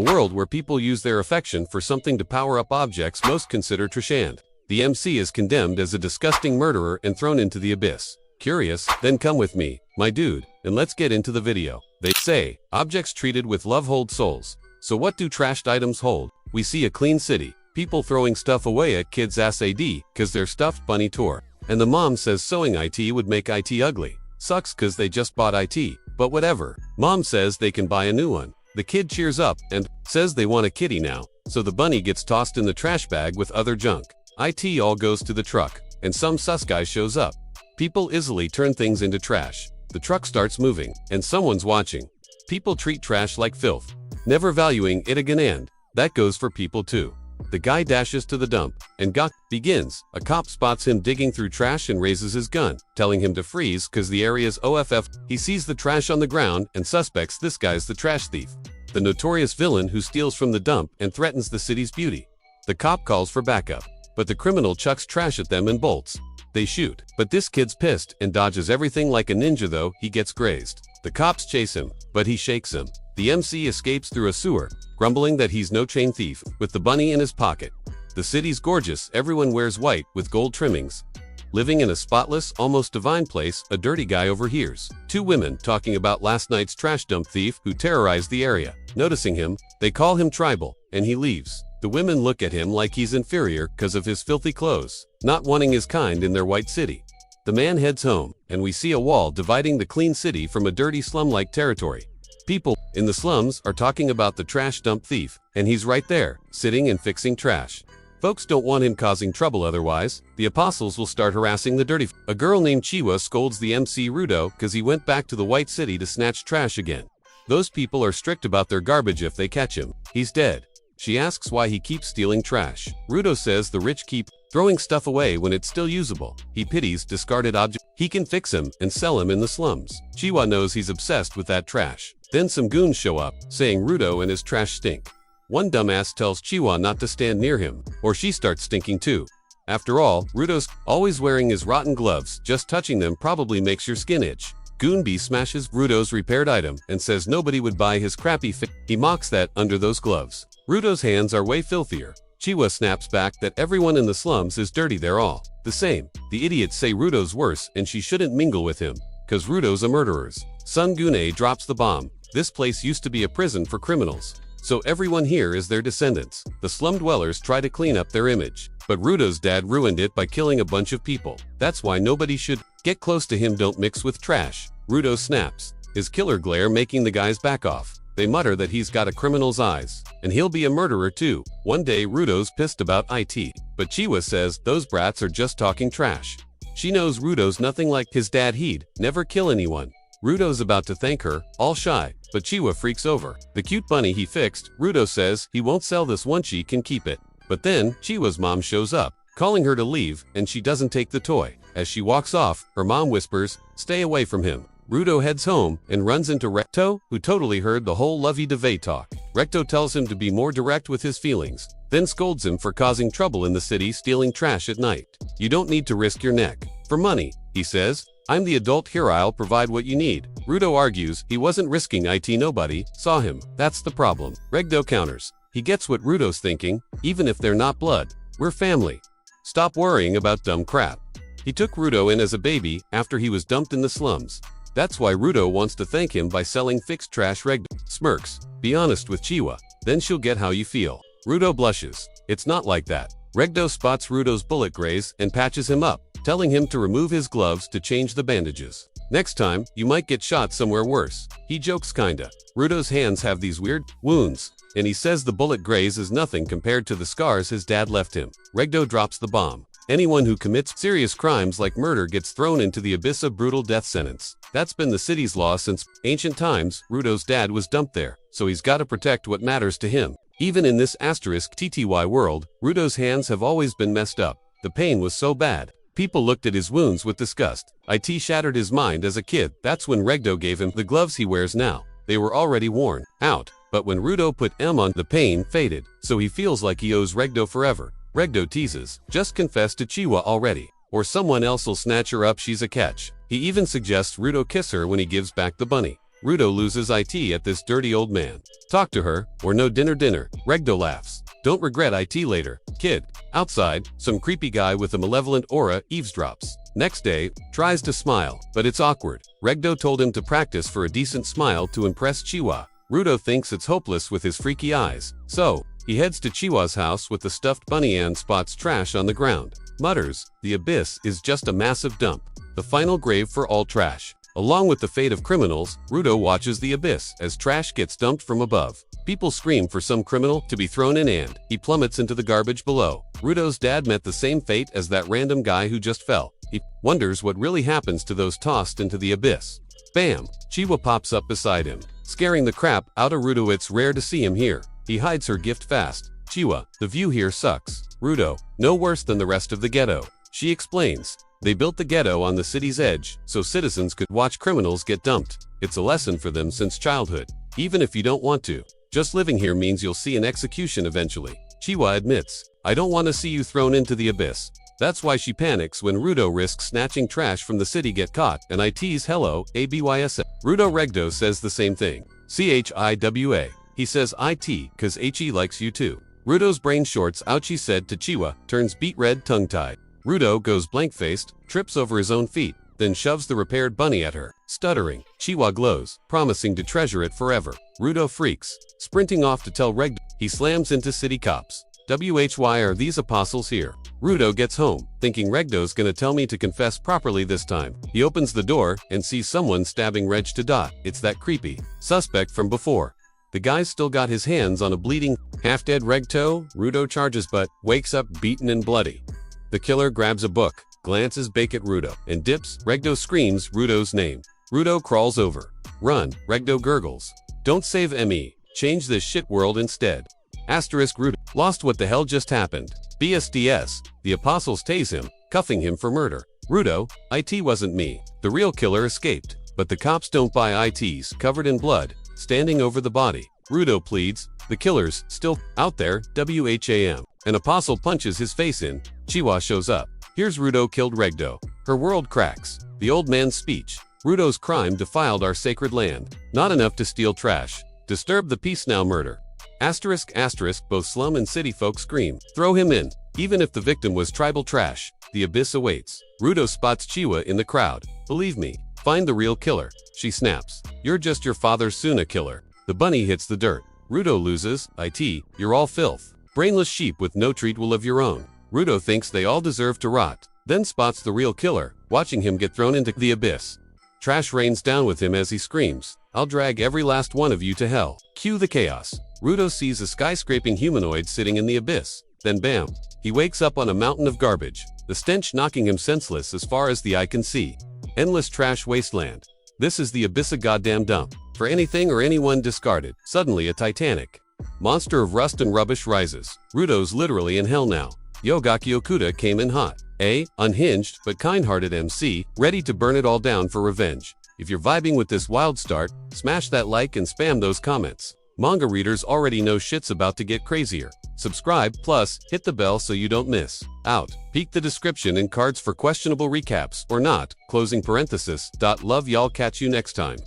A world where people use their affection for something to power up objects most consider trashand. The MC is condemned as a disgusting murderer and thrown into the abyss. Curious? Then come with me, my dude, and let's get into the video. They say, objects treated with love hold souls. So what do trashed items hold? We see a clean city, people throwing stuff away at kids' AD cause their stuffed bunny tore. And the mom says sewing IT would make IT ugly. Sucks cause they just bought IT, but whatever. Mom says they can buy a new one. The kid cheers up and says they want a kitty now, so the bunny gets tossed in the trash bag with other junk. IT all goes to the truck, and some sus guy shows up. People easily turn things into trash. The truck starts moving, and someone's watching. People treat trash like filth, never valuing it again, and that goes for people too. The guy dashes to the dump, and GACHIAKUTA begins. A cop spots him digging through trash and raises his gun, telling him to freeze cause the area's OFF. He sees the trash on the ground and suspects this guy's the trash thief, the notorious villain who steals from the dump and threatens the city's beauty. The cop calls for backup, but the criminal chucks trash at them and bolts. They shoot, but this kid's pissed and dodges everything like a ninja, though he gets grazed. The cops chase him, but he shakes him. The MC escapes through a sewer, grumbling that he's no chain thief, with the bunny in his pocket. The city's gorgeous, everyone wears white with gold trimmings. Living in a spotless, almost divine place, a dirty guy overhears two women talking about last night's trash dump thief who terrorized the area. Noticing him, they call him tribal, and he leaves. The women look at him like he's inferior because of his filthy clothes, not wanting his kind in their white city. The man heads home, and we see a wall dividing the clean city from a dirty slum-like territory. People in the slums are talking about the trash dump thief, and he's right there, sitting and fixing trash. Folks don't want him causing trouble, otherwise the apostles will start harassing the dirty. A girl named Chiwa scolds the MC Rudo because he went back to the white city to snatch trash again. Those people are strict about their garbage. If they catch him, he's dead. She asks why he keeps stealing trash. Rudo says the rich keep throwing stuff away when it's still usable. He pities discarded objects. He can fix them and sell them in the slums. Chiwa knows he's obsessed with that trash. Then some goons show up, saying Rudo and his trash stink. One dumbass tells Chiwa not to stand near him, or she starts stinking too. After all, Rudo's always wearing his rotten gloves. Just touching them probably makes your skin itch. Goon B smashes Rudo's repaired item and says nobody would buy his crappy fit. He mocks that under those gloves. Rudo's hands are way filthier. Chiwa snaps back that everyone in the slums is dirty, they're all the same. The idiots say Rudo's worse and she shouldn't mingle with him, cause Rudo's a murderer's son. Goon A drops the bomb. This place used to be a prison for criminals, so everyone here is their descendants. The slum dwellers try to clean up their image, but Rudo's dad ruined it by killing a bunch of people. That's why nobody should get close to him. Don't mix with trash. Rudo snaps, his killer glare making the guys back off. They mutter that he's got a criminal's eyes, and he'll be a murderer too. One day Rudo's pissed about IT, but Chiwa says those brats are just talking trash. She knows Rudo's nothing like his dad. He'd never kill anyone. Rudo's about to thank her, all shy, but Chiwa freaks over the cute bunny he fixed. Rudo says he won't sell this one, she can keep it. But then Chiwa's mom shows up, calling her to leave, and she doesn't take the toy. As she walks off, her mom whispers, "Stay away from him." Rudo heads home and runs into Recto, who totally heard the whole lovey-dovey talk. Recto tells him to be more direct with his feelings, then scolds him for causing trouble in the city stealing trash at night. "You don't need to risk your neck for money," he says. "I'm the adult here, I'll provide what you need." Rudo argues he wasn't risking IT, nobody saw him. That's the problem. Recto counters. He gets what Rudo's thinking, even if they're not blood. We're family. Stop worrying about dumb crap. He took Rudo in as a baby after he was dumped in the slums. That's why Rudo wants to thank him by selling fixed trash. Recto smirks. "Be honest with Chiwa, then she'll get how you feel." Rudo blushes. "It's not like that." Recto spots Rudo's bullet graze and patches him up, telling him to remove his gloves to change the bandages. "Next time, you might get shot somewhere worse." He jokes kinda. Rudo's hands have these weird wounds, and he says the bullet graze is nothing compared to the scars his dad left him. Recto drops the bomb. Anyone who commits serious crimes like murder gets thrown into the abyss of brutal death sentence. That's been the city's law since ancient times. Rudo's dad was dumped there, so he's got to protect what matters to him. Even in this *TTY world, Rudo's hands have always been messed up. The pain was so bad. People looked at his wounds with disgust. IT shattered his mind as a kid. That's when Recto gave him the gloves he wears now. They were already worn out, but when Rudo put M on, the pain faded, so he feels like he owes Recto forever. Recto teases, "Just confess to Chiwa already, or someone else'll snatch her up, she's a catch." He even suggests Rudo kiss her when he gives back the bunny. Rudo loses IT at this dirty old man. Talk to her, or no dinner. Regdo laughs. Don't regret IT later, kid. Outside, some creepy guy with a malevolent aura eavesdrops. Next day, tries to smile, but it's awkward. Regdo told him to practice for a decent smile to impress Chiwa. Rudo thinks it's hopeless with his freaky eyes. So, he heads to Chiwa's house with the stuffed bunny and spots trash on the ground. Mutters, the abyss is just a massive dump. The final grave for all trash. Along with the fate of criminals, Rudo watches the abyss as trash gets dumped from above. People scream for some criminal to be thrown in and he plummets into the garbage below. Rudo's dad met the same fate as that random guy who just fell. He wonders what really happens to those tossed into the abyss. Bam! Chiwa pops up beside him, scaring the crap out of Rudo. It's rare to see him here. He hides her gift fast. Chiwa, the view here sucks. Rudo, no worse than the rest of the ghetto. She explains. They built the ghetto on the city's edge so citizens could watch criminals get dumped. It's a lesson for them since childhood. Even if you don't want to, just living here means you'll see an execution eventually. Chiwa admits, I don't want to see you thrown into the abyss. That's why she panics when Rudo risks snatching trash from the city get caught and IT's hello, ABYS. Rudo Regdo says the same thing. CHIWA. He says IT cause HE likes you too. Rudo's brain shorts out, she said to Chiwa, turns beet red tongue-tied. Rudo goes blank-faced, trips over his own feet, then shoves the repaired bunny at her. Stuttering, Chiwa glows, promising to treasure it forever. Rudo freaks, sprinting off to tell Regdo. He slams into city cops. Why are these apostles here? Rudo gets home, thinking Regdo's gonna tell me to confess properly this time. He opens the door and sees someone stabbing Reg to death. It's that creepy suspect from before. The guy's still got his hands on a bleeding, half-dead Regdo. Rudo charges but wakes up beaten and bloody. The killer grabs a book, glances back at Rudo, and dips. Regdo screams Rudo's name. Rudo crawls over. Run, Regdo gurgles. Don't save ME. Change this shit world instead. Asterisk Rudo. Lost what the hell just happened. BSDS. The apostles tase him, cuffing him for murder. Rudo, IT wasn't me. The real killer escaped. But the cops don't buy IT's covered in blood, standing over the body. Rudo pleads. The killer's still out there. WHAM. An apostle punches his face in. Chiwa shows up. Here's Rudo killed Regdo. Her world cracks. The old man's speech. Rudo's crime defiled our sacred land. Not enough to steal trash. Disturb the peace now murder. Asterisk. Both slum and city folk scream. Throw him in. Even if the victim was tribal trash, the abyss awaits. Rudo spots Chiwa in the crowd. Believe me, find the real killer. She snaps. You're just your father's Suna killer. The bunny hits the dirt. Rudo loses. IT, you're all filth. Brainless sheep with no treat will of your own. Rudo thinks they all deserve to rot, then spots the real killer, watching him get thrown into the abyss. Trash rains down with him as he screams, I'll drag every last one of you to hell. Cue the chaos. Rudo sees a skyscraping humanoid sitting in the abyss. Then bam, he wakes up on a mountain of garbage, the stench knocking him senseless as far as the eye can see. Endless trash wasteland. This is the abyss, a goddamn dump. For anything or anyone discarded. Suddenly a Titanic monster of rust and rubbish rises. Rudo's literally in hell now. Yo, GACHIAKUTA came in hot. A unhinged but kind-hearted MC, ready to burn it all down for revenge. If you're vibing with this wild start, smash that like and spam those comments. Manga readers already know shit's about to get crazier. Subscribe, plus hit the bell so you don't miss out. Peek the description and cards for questionable recaps or not. Closing parenthesis. Love y'all, catch you next time.